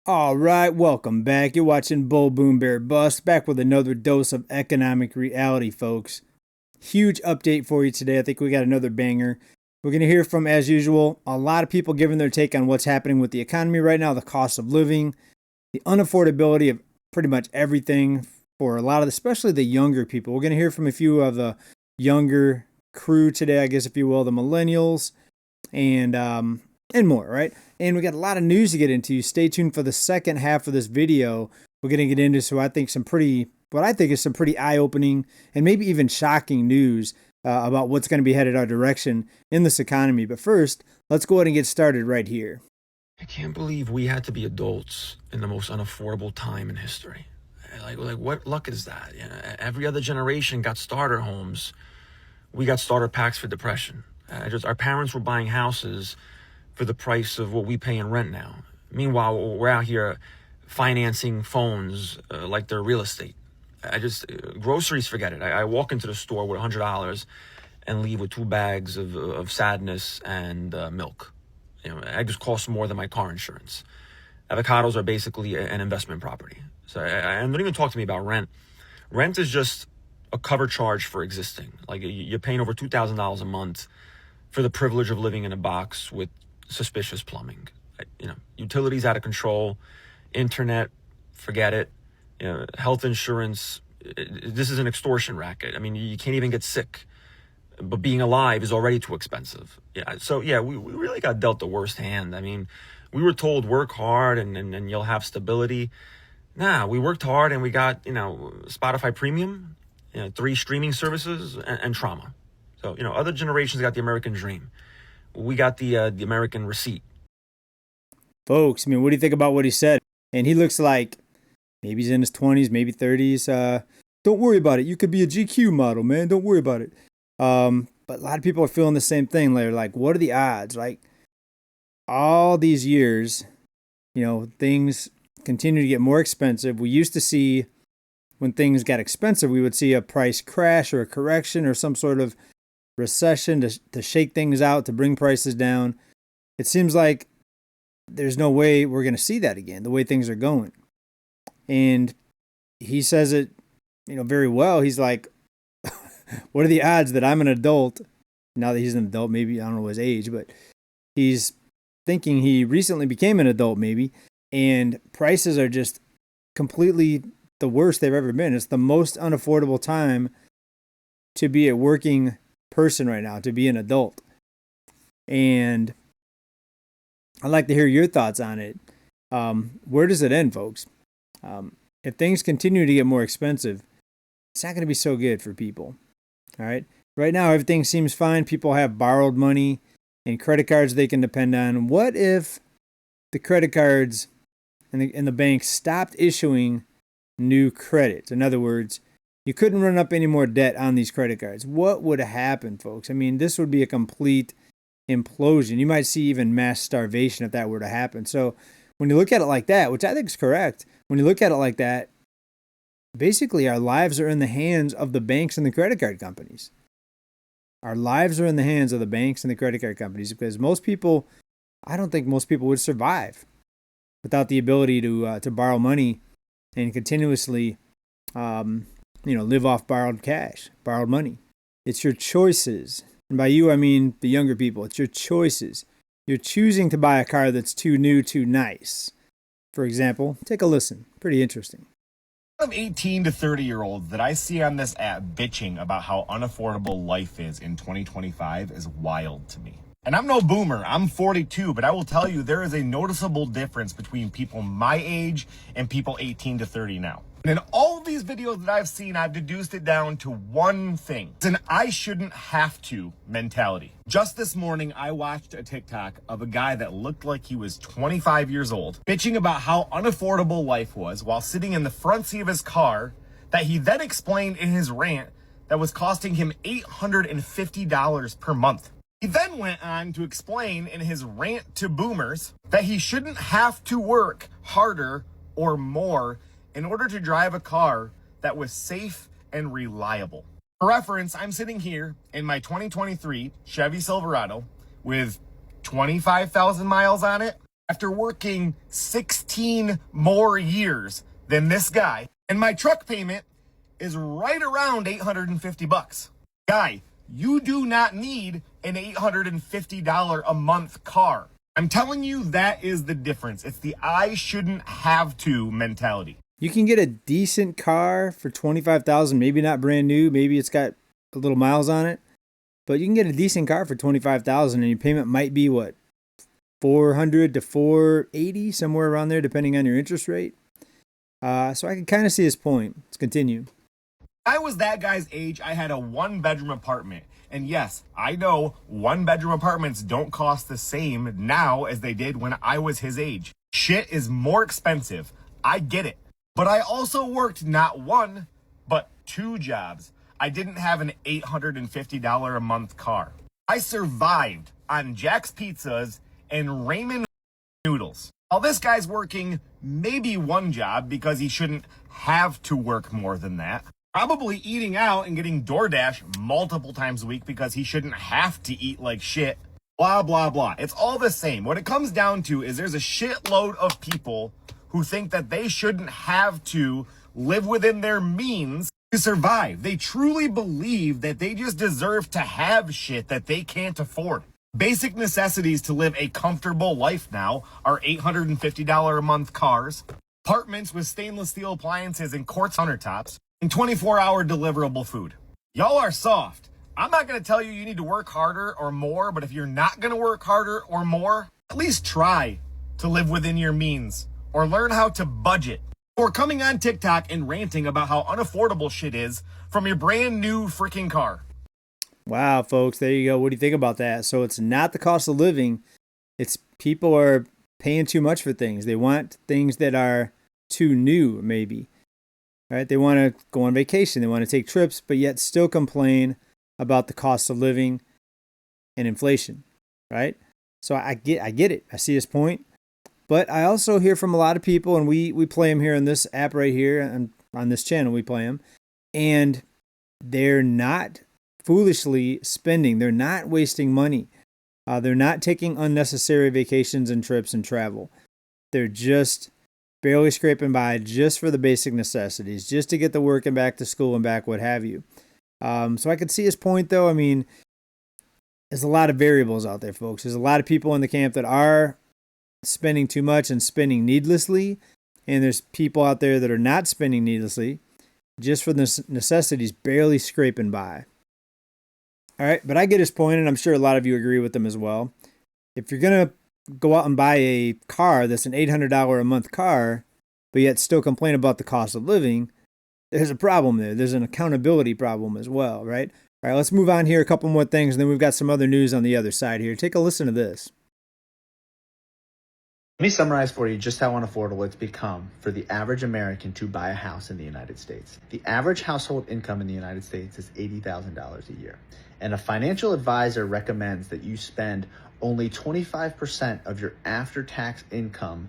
All right, welcome back. You're watching Bull Boom Bear Bust, back with another dose of economic reality, folks. Huge update for you today. I think we got another banger. We're going to hear from, as usual, a lot of people giving their take on what's happening with the economy right now, the cost of living, the unaffordability of pretty much everything for a lot of, especially the younger people. We're going to hear from a few of the younger crew today, I guess, if you will, the millennials, and more, right? And we got a lot of news to get into. Stay tuned for the second half of this video. We're going to get into what I think is some pretty eye-opening and maybe even shocking news about what's going to be headed our direction in this economy. But first, let's go ahead and get started right here. I can't believe we had to be adults in the most unaffordable time in history. Like what luck is that? You know, every other generation got starter homes. We got starter packs for depression. Our parents were buying houses for the price of what we pay in rent now. Meanwhile, we're out here financing phones like they're real estate. Groceries, forget it. I walk into the store with $100 and leave with 2 bags of sadness and milk. You know, eggs cost more than my car insurance. Avocados are basically an investment property. So and don't even talk to me about rent. Rent is just a cover charge for existing. Like you're paying over $2,000 a month for the privilege of living in a box with suspicious plumbing. You know, utilities out of control, internet, forget it. You know, health insurance, this is an extortion racket. I mean, you can't even get sick, but being alive is already too expensive. We really got dealt the worst hand. I mean, we were told work hard and you'll have stability. Nah, we worked hard and we got, Spotify Premium, 3 streaming services and trauma. So, other generations got the American dream. We got the American receipt. Folks, I mean, what do you think about what he said? And he looks like maybe he's in his 20s, maybe 30s. Don't worry about it. You could be a GQ model, man. Don't worry about it. But a lot of people are feeling the same thing. They're like, what are the odds? Like, all these years, things continue to get more expensive. We used to see when things got expensive, we would see a price crash or a correction or some sort of recession to shake things out, to bring prices down. It seems like there's no way we're going to see that again, the way things are going. And he says it, very well. He's like, what are the odds that I'm an adult? Now that he's an adult, maybe, I don't know his age, but he's thinking he recently became an adult maybe, and prices are just completely the worst they've ever been. It's the most unaffordable time to be a working person right now, to be an adult. And I'd like to hear your thoughts on it. Where does it end, folks? If things continue to get more expensive, it's not going to be so good for people. All right. Right now, everything seems fine. People have borrowed money and credit cards they can depend on. What if the credit cards and the banks stopped issuing new credit? In other words, you couldn't run up any more debt on these credit cards. What would happen, folks? I mean, this would be a complete implosion. You might see even mass starvation if that were to happen. So when you look at it like that, which I think is correct, when you look at it like that, basically our lives are in the hands of the banks and the credit card companies. Our lives are in the hands of the banks and the credit card companies, because I don't think most people would survive without the ability to borrow money and continuously live off borrowed cash, borrowed money. It's your choices. And by you, I mean the younger people. It's your choices. You're choosing to buy a car that's too new, too nice. For example, take a listen. Pretty interesting. Of 18 to 30-year-olds that I see on this app bitching about how unaffordable life is in 2025 is wild to me. And I'm no boomer, I'm 42, but I will tell you there is a noticeable difference between people my age and people 18 to 30 now. And in all of these videos that I've seen, I've deduced it down to one thing. It's an I shouldn't have to mentality. Just this morning, I watched a TikTok of a guy that looked like he was 25 years old, bitching about how unaffordable life was while sitting in the front seat of his car, that he then explained in his rant that was costing him $850 per month. He then went on to explain in his rant to boomers that he shouldn't have to work harder or more in order to drive a car that was safe and reliable. For reference, I'm sitting here in my 2023 Chevy Silverado with 25,000 miles on it, after working 16 more years than this guy, and my truck payment is right around $850. Guy, you do not need an $850 a month car. I'm telling you, that is the difference. It's the I shouldn't have to mentality. You can get a decent car for $25,000, maybe not brand new, maybe it's got a little miles on it, but you can get a decent car for $25,000 and your payment might be what, $400 to $480, somewhere around there, depending on your interest rate. So I can kind of see his point. Let's continue. I was that guy's age, I had a 1-bedroom apartment. And yes, I know 1-bedroom apartments don't cost the same now as they did when I was his age. Shit is more expensive. I get it. But I also worked not 1, but 2 jobs. I didn't have an $850 a month car. I survived on Jack's Pizzas and ramen noodles. While this guy's working maybe 1 job because he shouldn't have to work more than that. Probably eating out and getting DoorDash multiple times a week because he shouldn't have to eat like shit. Blah, blah, blah. It's all the same. What it comes down to is there's a shitload of people who think that they shouldn't have to live within their means to survive. They truly believe that they just deserve to have shit that they can't afford. Basic necessities to live a comfortable life now are $850 a month cars, apartments with stainless steel appliances and quartz countertops, and 24-hour deliverable food. Y'all are soft. I'm not going to tell you you need to work harder or more, but if you're not going to work harder or more, at least try to live within your means or learn how to budget. Or coming on TikTok and ranting about how unaffordable shit is from your brand new freaking car. Wow, folks, there you go. What do you think about that? So it's not the cost of living. It's people are paying too much for things. They want things that are too new, maybe. Right? They want to go on vacation. They want to take trips, but yet still complain about the cost of living and inflation. Right? So I get it. I see his point. But I also hear from a lot of people, and we play them here in this app right here, and on this channel we play them, and they're not foolishly spending. They're not wasting money. They're not taking unnecessary vacations and trips and travel. They're just barely scraping by just for the basic necessities, just to get the work and back to school and back, what have you. So I could see his point, though. I mean, there's a lot of variables out there, folks. There's a lot of people in the camp that are spending too much and spending needlessly, and there's people out there that are not spending needlessly, just for the necessities, barely scraping by. All right, but I get his point, and I'm sure a lot of you agree with him as well. If you're going to go out and buy a car that's an $800 a month car, but yet still complain about the cost of living, there's a problem there. There's an accountability problem as well, right? All right, let's move on here, a couple more things, and then we've got some other news on the other side here. Take a listen to this. Let me summarize for you just how unaffordable it's become for the average American to buy a house in the United States. The average household income in the United States is $80,000 a year. And a financial advisor recommends that you spend only 25% of your after-tax income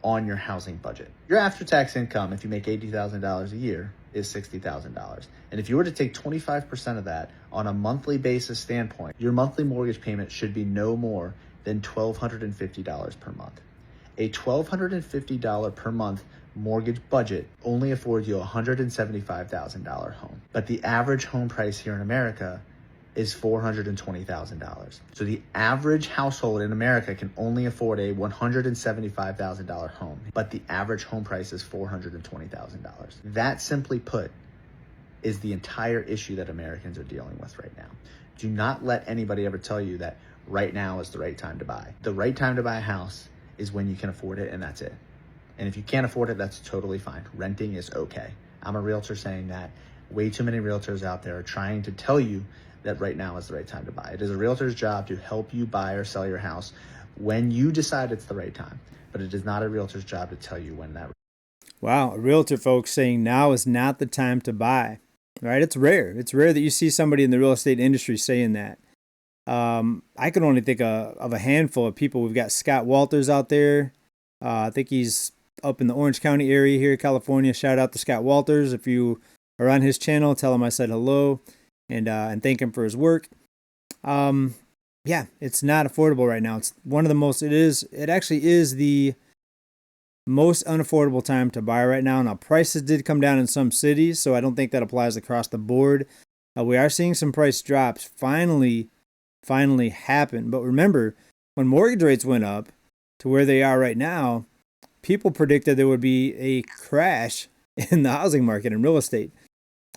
on your housing budget. Your after-tax income, if you make $80,000 a year, is $60,000. And if you were to take 25% of that on a monthly basis standpoint, your monthly mortgage payment should be no more than $1,250 per month. A $1,250 per month mortgage budget only affords you a $175,000 home. But the average home price here in America is $420,000. So the average household in America can only afford a $175,000 home, but the average home price is $420,000. That, simply put, is the entire issue that Americans are dealing with right now. Do not let anybody ever tell you that right now is the right time to buy. The right time to buy a house is when you can afford it, and that's it. And if you can't afford it, that's totally fine. Renting is okay. I'm a realtor saying that. Way too many realtors out there are trying to tell you that right now is the right time to buy. It is a realtor's job to help you buy or sell your house when you decide it's the right time. But it is not a realtor's job to tell you when that. Wow, a realtor, folks, saying now is not the time to buy. Right? It's rare. It's rare that you see somebody in the real estate industry saying that. I can only think of a handful of people. We've got Scott Walters out there. I think he's up in the Orange County area here, California. Shout out to Scott Walters. If you are on his channel, tell him I said hello and thank him for his work. yeah, it's not affordable right now. It's one of the most, it actually is the most unaffordable time to buy right now. Now, prices did come down in some cities, so I don't think that applies across the board. We are seeing some price drops finally happen. But remember, when mortgage rates went up to where they are right now, people predicted there would be a crash in the housing market and real estate.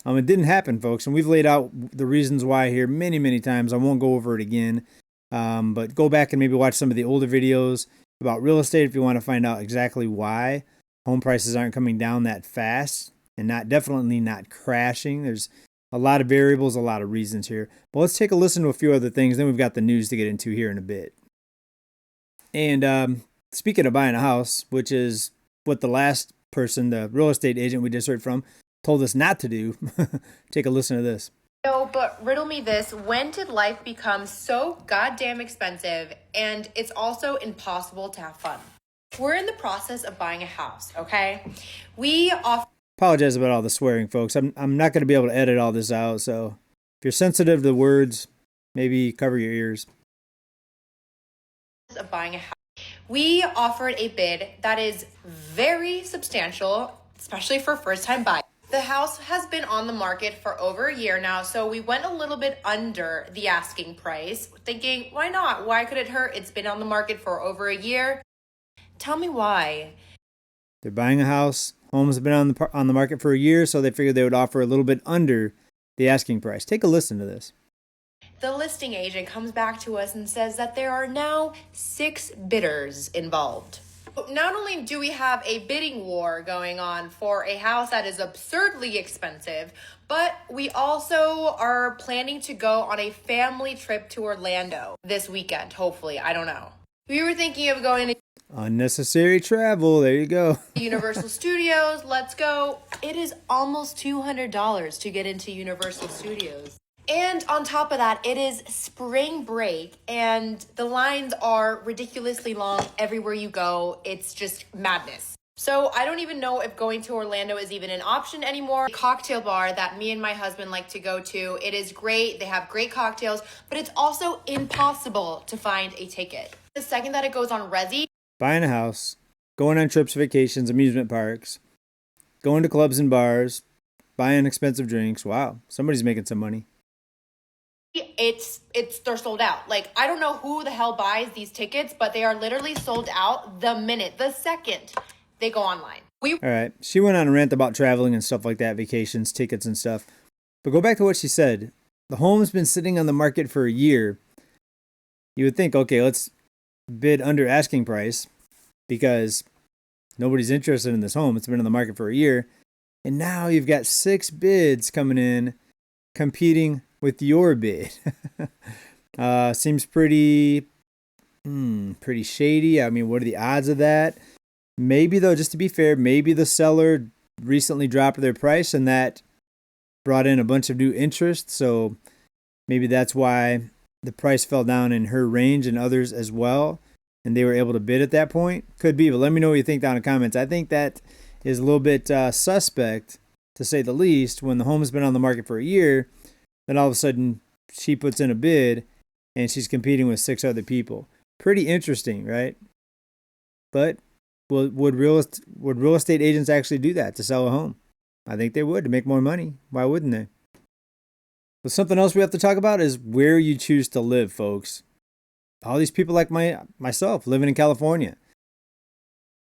It didn't happen, folks, and we've laid out the reasons why here many times. I won't go over it again, but go back and maybe watch some of the older videos about real estate if you want to find out exactly why home prices aren't coming down that fast and definitely not crashing. There's a lot of variables, a lot of reasons here. But let's take a listen to a few other things. Then we've got the news to get into here in a bit. And speaking of buying a house, which is what the last person, the real estate agent we just heard from, told us not to do. Take a listen to this. No, but riddle me this. When did life become so goddamn expensive and it's also impossible to have fun? We're in the process of buying a house, okay? We offer... Apologize about all the swearing, folks. I'm not going to be able to edit all this out, so if you're sensitive to the words, maybe cover your ears. Of buying a house. We offered a bid that is very substantial, especially for first-time buyers. The house has been on the market for over a year now, so we went a little bit under the asking price, thinking, why not? Why could it hurt? It's been on the market for over a year. Tell me why. They're buying a house. Homes have been on the market for a year, so they figured they would offer a little bit under the asking price. Take a listen to this. The listing agent comes back to us and says that there are now 6 bidders involved. Not only do we have a bidding war going on for a house that is absurdly expensive, but we also are planning to go on a family trip to Orlando this weekend, hopefully. I don't know. We were thinking of going to unnecessary travel. There you go. Universal Studios. Let's go. It is almost $200 to get into Universal Studios. And on top of that, it is spring break and the lines are ridiculously long everywhere you go. It's just madness. So I don't even know if going to Orlando is even an option anymore. The cocktail bar that me and my husband like to go to, it is great. They have great cocktails, but it's also impossible to find a ticket. The second that it goes on Resi, buying a house, going on trips, vacations, amusement parks, going to clubs and bars, buying expensive drinks. Wow, somebody's making some money. they're sold out. Like, I don't know who the hell buys these tickets, but they are literally sold out the second they go online. All right. She went on a rant about traveling and stuff like that, vacations, tickets and stuff. But go back to what she said. The home's been sitting on the market for a year. You would think, okay, let's bid under asking price because nobody's interested in this home. It's been on the market for a year. And now you've got 6 bids coming in competing with your bid. Seems pretty shady. I mean, what are the odds of that? Maybe, though, just to be fair, maybe the seller recently dropped their price and that brought in a bunch of new interest. So maybe that's why the price fell down in her range and others as well. And they were able to bid at that point. Could be, but let me know what you think down in the comments. I think that is a little bit suspect, to say the least, when the home's been on the market for a year. Then all of a sudden she puts in a bid and she's competing with 6 other people. Pretty interesting, right? But would real estate agents actually do that to sell a home? I think they would, to make more money. Why wouldn't they? But something else we have to talk about is where you choose to live, folks. All these people like myself living in California.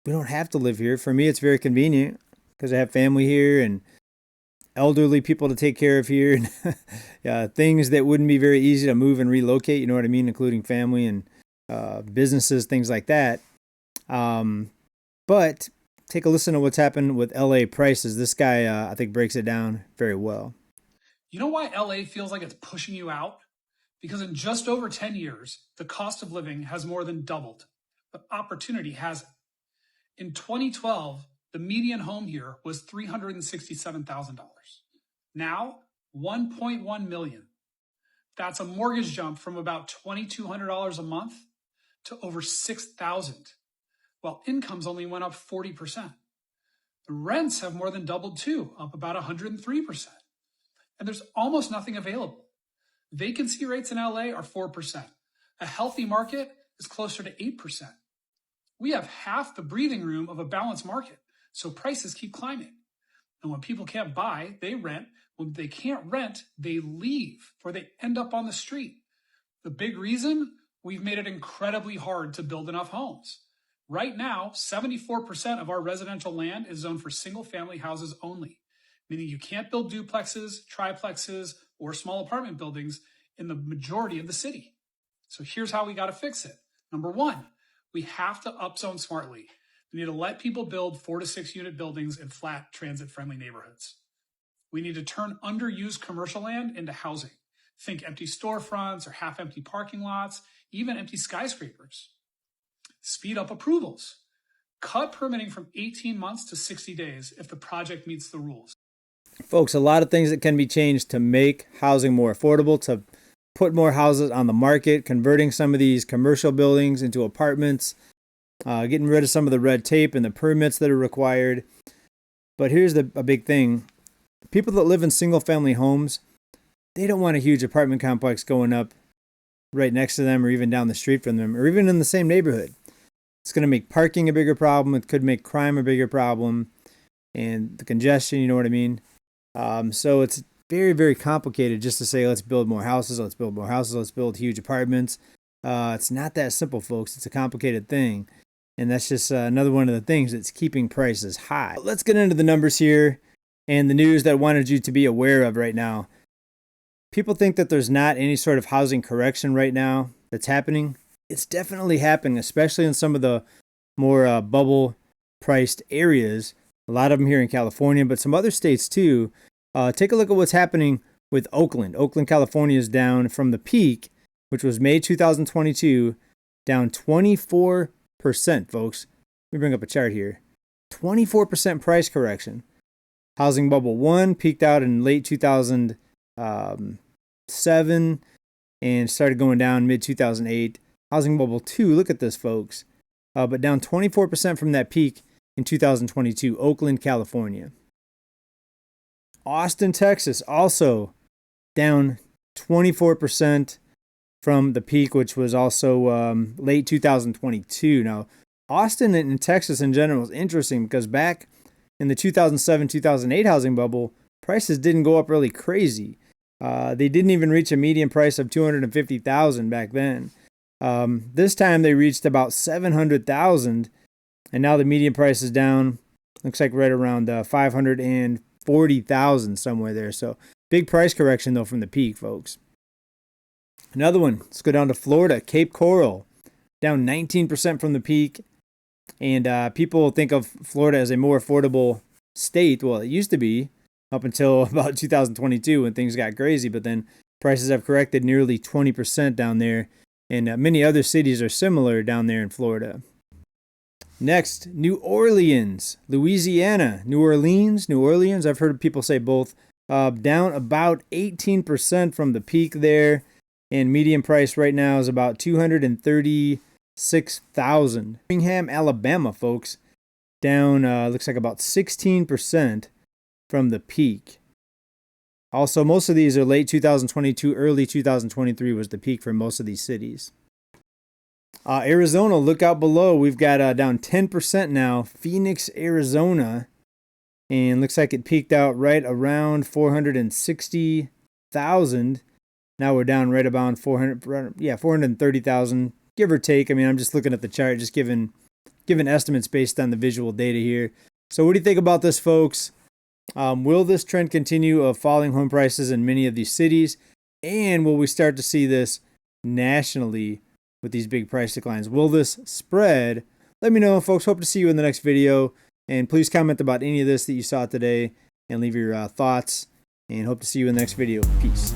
We don't have to live here. For me, it's very convenient because I have family here and elderly people to take care of here, and things that wouldn't be very easy to move and relocate, you know what I mean, including family and businesses, things like that. But take a listen to what's happened with LA prices. This guy, I think, breaks it down very well. You know why LA feels like it's pushing you out? Because in just over 10 years, the cost of living has more than doubled, but opportunity hasn't. In 2012, the median home here was $367,000. Now, $1.1 million. That's a mortgage jump from about $2,200 a month to over $6,000, while incomes only went up 40%. The rents have more than doubled too, up about 103%. And there's almost nothing available. Vacancy rates in LA are 4%. A healthy market is closer to 8%. We have half the breathing room of a balanced market, so prices keep climbing. And when people can't buy, they rent. When they can't rent, they leave or they end up on the street. The big reason? We've made it incredibly hard to build enough homes. Right now, 74% of our residential land is zoned for single-family houses only, meaning you can't build duplexes, triplexes, or small apartment buildings in the majority of the city. So here's how we got to fix it. Number one, we have to upzone smartly. We need to let people build 4 to 6 unit buildings in flat, transit-friendly neighborhoods. We need to turn underused commercial land into housing. Think empty storefronts or half-empty parking lots, even empty skyscrapers. Speed up approvals. Cut permitting from 18 months to 60 days if the project meets the rules. Folks, a lot of things that can be changed to make housing more affordable, to put more houses on the market, converting some of these commercial buildings into apartments, getting rid of some of the red tape and the permits that are required. But here's a big thing. People that live in single-family homes, they don't want a huge apartment complex going up right next to them or even down the street from them or even in the same neighborhood. It's going to make parking a bigger problem. It could make crime a bigger problem and the congestion, you know what I mean? So it's very, very complicated just to say, let's build more houses, let's build more houses, let's build huge apartments. It's not that simple, folks. It's a complicated thing. And that's just another one of the things that's keeping prices high. Let's get into the numbers here and the news that I wanted you to be aware of right now. People think that there's not any sort of housing correction right now that's happening. It's definitely happening, especially in some of the more bubble-priced areas. A lot of them here in California, but some other states too. Take a look at what's happening with Oakland. Oakland, California is down from the peak, which was May 2022, down 24%, folks. Let me bring up a chart here. 24% price correction. Housing bubble 1 peaked out in late 2007 and started going down mid-2008. Housing bubble 2, look at this, folks, but down 24% from that peak in 2022, Oakland, California. Austin, Texas, also down 24% from the peak, which was also late 2022. Now, Austin and Texas in general is interesting because back in the 2007-2008 housing bubble, prices didn't go up really crazy. They didn't even reach a median price of $250,000 back then. This time they reached about $700,000, and now the median price is down, looks like right around $540,000 somewhere there. So big price correction though from the peak, folks. Another one, let's go down to Florida, Cape Coral, down 19% from the peak. And people think of Florida as a more affordable state. Well, it used to be up until about 2022 when things got crazy, but then prices have corrected nearly 20% down there. And many other cities are similar down there in Florida. Next, New Orleans, Louisiana. New Orleans. I've heard people say both. Down about 18% from the peak there. And median price right now is about $236,000. Birmingham, Alabama, folks. Down, looks like about 16% from the peak. Also, most of these are late 2022, early 2023 was the peak for most of these cities. Arizona, look out below. We've got down 10% now. Phoenix, Arizona. And looks like it peaked out right around 460,000. Now we're down right about 430,000, give or take. I mean, I'm just looking at the chart, just giving estimates based on the visual data here. So what do you think about this, folks? Will this trend continue of falling home prices in many of these cities? And will we start to see this nationally with these big price declines? Will this spread? Let me know, folks. Hope to see you in the next video. And please comment about any of this that you saw today and leave your thoughts. And hope to see you in the next video. Peace.